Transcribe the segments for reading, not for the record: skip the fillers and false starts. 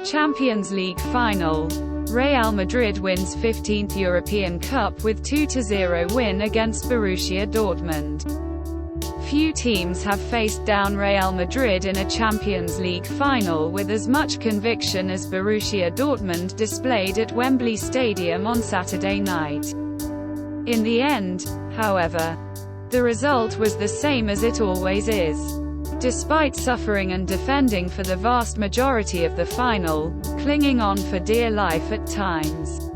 Champions League final. Real Madrid wins 15th European Cup with 2-0 win against Borussia Dortmund. Few teams have faced down Real Madrid in a Champions League final with as much conviction as Borussia Dortmund displayed at Wembley Stadium on Saturday night. In the end, however, the result was the same as it always is. Despite suffering and defending for the vast majority of the final, clinging on for dear life at times,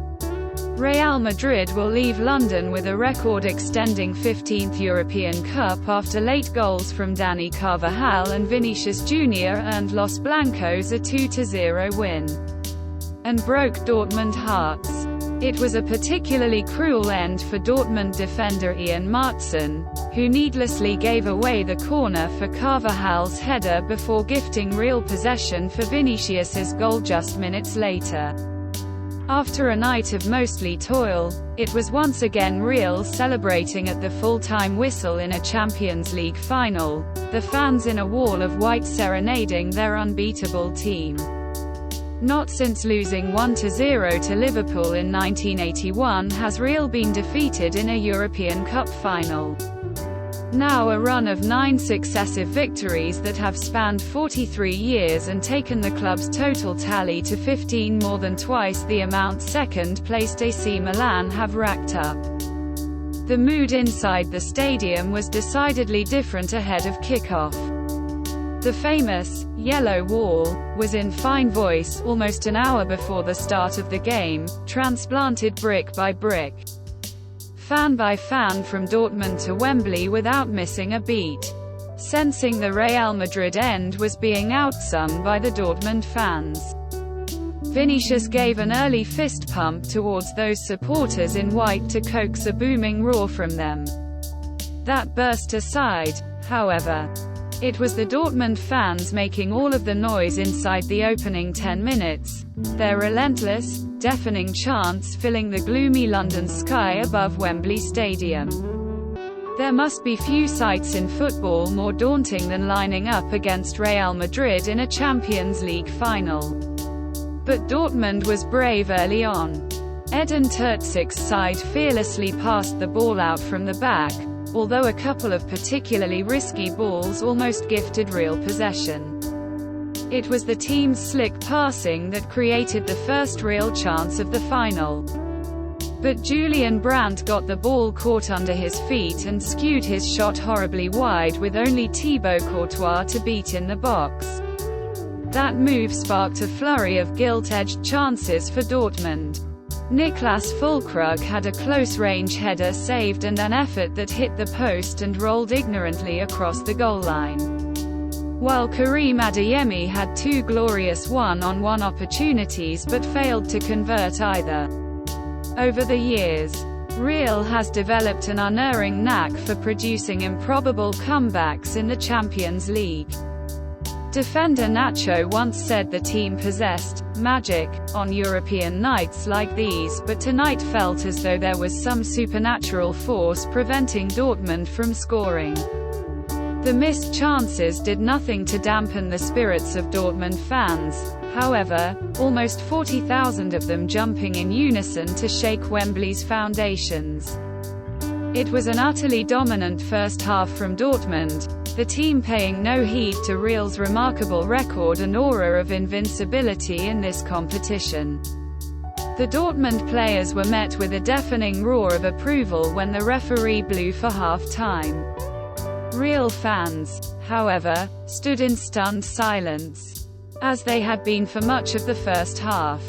Real Madrid will leave London with a record-extending 15th European Cup after late goals from Dani Carvajal and Vinicius Jr. earned Los Blancos a 2-0 win, and broke Dortmund hearts. It was a particularly cruel end for Dortmund defender Ian Maatsen, who needlessly gave away the corner for Carvajal's header before gifting Real possession for Vinicius's goal just minutes later. After a night of mostly toil, it was once again Real celebrating at the full-time whistle in a Champions League final, the fans in a wall of white serenading their unbeatable team. Not since losing 1-0 to Liverpool in 1981 has Real been defeated in a European Cup final. Now a run of 9 successive victories that have spanned 43 years and taken the club's total tally to 15, more than twice the amount second-placed AC Milan have racked up. The mood inside the stadium was decidedly different ahead of kickoff. The famous "Yellow Wall" was in fine voice almost an hour before the start of the game, transplanted brick by brick, fan by fan from Dortmund to Wembley without missing a beat. Sensing the Real Madrid end was being outsung by the Dortmund fans, Vinicius gave an early fist pump towards those supporters in white to coax a booming roar from them. That burst aside, however, it was the Dortmund fans making all of the noise inside the opening 10 minutes, their relentless, deafening chants filling the gloomy London sky above Wembley Stadium. There must be few sights in football more daunting than lining up against Real Madrid in a Champions League final. But Dortmund was brave early on. Edin Terzić's side fearlessly passed the ball out from the back, although a couple of particularly risky balls almost gifted Real possession. It was the team's slick passing that created the first real chance of the final. But Julian Brandt got the ball caught under his feet and skewed his shot horribly wide with only Thibaut Courtois to beat in the box. That move sparked a flurry of gilt-edged chances for Dortmund. Niklas Füllkrug had a close-range header saved and an effort that hit the post and rolled ignorantly across the goal line, while Karim Adeyemi had 2 glorious one-on-one opportunities but failed to convert either. Over the years, Real has developed an unerring knack for producing improbable comebacks in the Champions League. Defender Nacho once said the team possessed magic on European nights like these, but tonight felt as though there was some supernatural force preventing Dortmund from scoring. The missed chances did nothing to dampen the spirits of Dortmund fans, however, almost 40,000 of them jumping in unison to shake Wembley's foundations. It was an utterly dominant first half from Dortmund, the team paying no heed to Real's remarkable record and aura of invincibility in this competition. The Dortmund players were met with a deafening roar of approval when the referee blew for half-time. Real fans, however, stood in stunned silence, as they had been for much of the first half.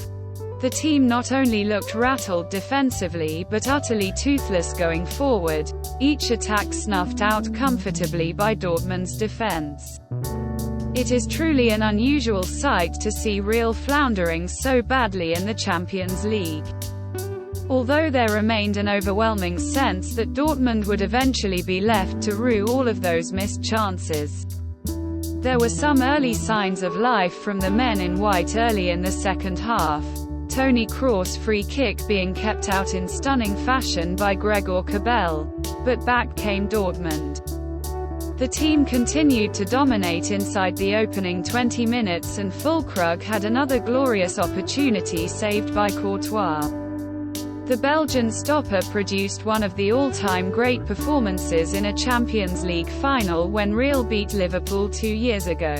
The team not only looked rattled defensively but utterly toothless going forward, each attack snuffed out comfortably by Dortmund's defense. It is truly an unusual sight to see Real floundering so badly in the Champions League. Although there remained an overwhelming sense that Dortmund would eventually be left to rue all of those missed chances, there were some early signs of life from the men in white early in the second half. Toni Kroos' free kick being kept out in stunning fashion by Gregor Kobel, but back came Dortmund. The team continued to dominate inside the opening 20 minutes and Füllkrug had another glorious opportunity saved by Courtois. The Belgian stopper produced one of the all-time great performances in a Champions League final when Real beat Liverpool 2 years ago.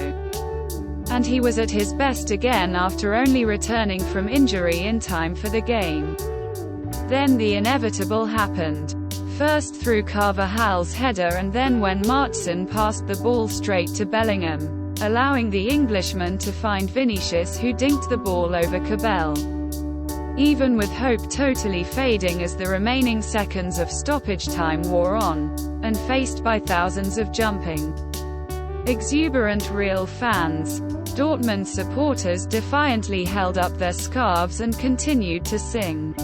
And he was at his best again after only returning from injury in time for the game. Then the inevitable happened. First through Carvajal's header and then when Martson passed the ball straight to Bellingham, allowing the Englishman to find Vinicius who dinked the ball over Cabell. Even with hope totally fading as the remaining seconds of stoppage time wore on, and faced by thousands of jumping, exuberant Real fans, Dortmund supporters defiantly held up their scarves and continued to sing.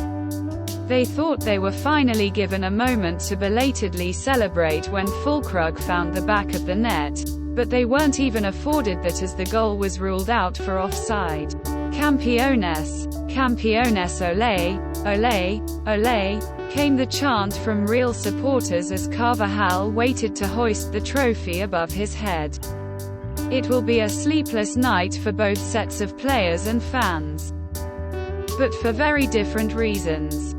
They thought they were finally given a moment to belatedly celebrate when Füllkrug found the back of the net, but they weren't even afforded that as the goal was ruled out for offside. Campeones, campeones ole, ole, ole, came the chant from Real supporters as Carvajal waited to hoist the trophy above his head. It will be a sleepless night for both sets of players and fans. But for very different reasons.